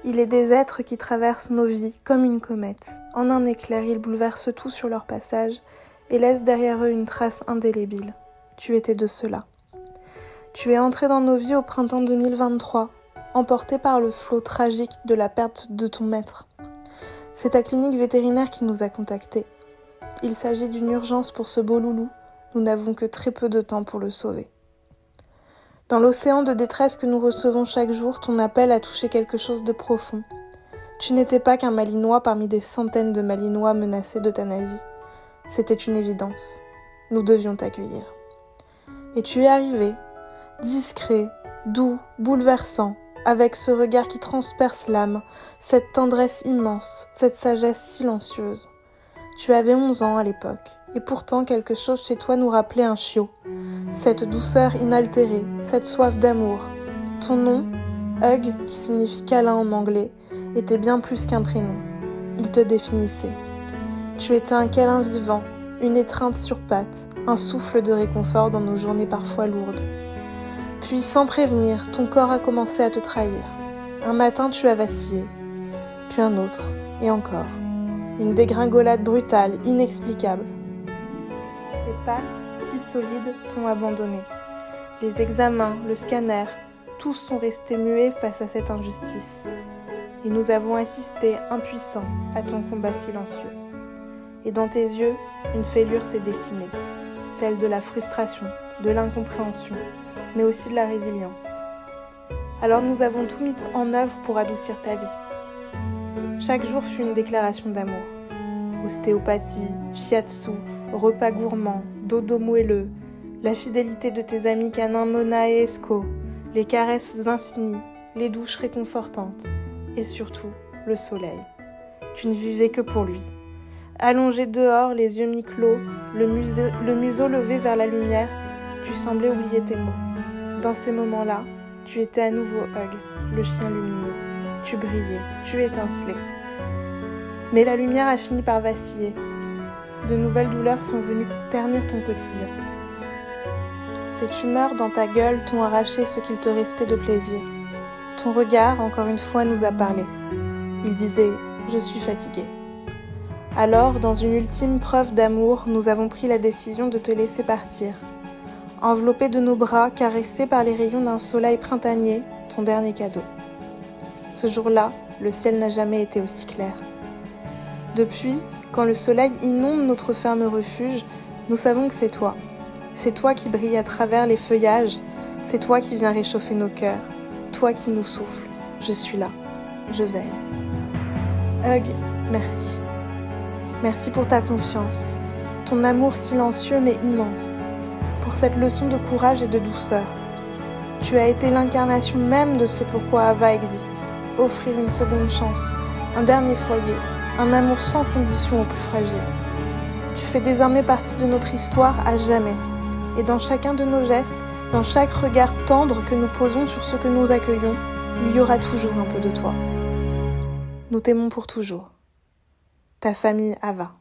Il est des êtres qui traversent nos vies comme une comète. En un éclair, ils bouleversent tout sur leur passage et laissent derrière eux une trace indélébile. Tu étais de ceux-là. Tu es entré dans nos vies au printemps 2023, emporté par le flot tragique de la perte de ton maître. C'est ta clinique vétérinaire qui nous a contactés. Il s'agit d'une urgence pour ce beau loulou. Nous n'avons que très peu de temps pour le sauver. Dans l'océan de détresse que nous recevons chaque jour, ton appel a touché quelque chose de profond. Tu n'étais pas qu'un Malinois parmi des centaines de Malinois menacés d'euthanasie. C'était une évidence. Nous devions t'accueillir. Et tu es arrivé, discret, doux, bouleversant, avec ce regard qui transperce l'âme, cette tendresse immense, cette sagesse silencieuse. Tu avais 11 ans à l'époque, et pourtant quelque chose chez toi nous rappelait un chiot. Cette douceur inaltérée, cette soif d'amour. Ton nom, Hug, qui signifie câlin en anglais, était bien plus qu'un prénom. Il te définissait. Tu étais un câlin vivant, une étreinte sur pattes, un souffle de réconfort dans nos journées parfois lourdes. Puis, sans prévenir, ton corps a commencé à te trahir. Un matin, tu as vacillé, puis un autre, et encore. Une dégringolade brutale, inexplicable. Tes pattes, si solides, t'ont abandonné. Les examens, le scanner, tous sont restés muets face à cette injustice. Et nous avons assisté, impuissants, à ton combat silencieux. Et dans tes yeux, une fêlure s'est dessinée. Celle de la frustration, de l'incompréhension, mais aussi de la résilience. Alors nous avons tout mis en œuvre pour adoucir ta vie. Chaque jour fut une déclaration d'amour. Ostéopathie, shiatsu, repas gourmands, dodo moelleux, la fidélité de tes amis canins Mona et Esco, les caresses infinies, les douches réconfortantes, et surtout, le soleil. Tu ne vivais que pour lui. Allongé dehors, les yeux mi-clos, le museau levé vers la lumière, tu semblais oublier tes mots. Dans ces moments-là, tu étais à nouveau Hug, le chien lumineux. Tu brillais, tu étincelais. Mais la lumière a fini par vaciller. De nouvelles douleurs sont venues ternir ton quotidien. Ces tumeurs dans ta gueule t'ont arraché ce qu'il te restait de plaisir. Ton regard, encore une fois, nous a parlé. Il disait « Je suis fatigué ». Alors, dans une ultime preuve d'amour, nous avons pris la décision de te laisser partir. Enveloppé de nos bras, caressé par les rayons d'un soleil printanier, ton dernier cadeau. Ce jour-là, le ciel n'a jamais été aussi clair. Depuis, quand le soleil inonde notre ferme refuge, nous savons que c'est toi. C'est toi qui brille à travers les feuillages, c'est toi qui viens réchauffer nos cœurs, toi qui nous souffles. Je suis là, je veille. Hug, merci. Merci pour ta confiance, ton amour silencieux mais immense, pour cette leçon de courage et de douceur. Tu as été l'incarnation même de ce pourquoi Ava existe, offrir une seconde chance, un dernier foyer, un amour sans condition aux plus fragiles. Tu fais désormais partie de notre histoire à jamais, et dans chacun de nos gestes, dans chaque regard tendre que nous posons sur ce que nous accueillons, il y aura toujours un peu de toi. Nous t'aimons pour toujours. Ta famille Ava.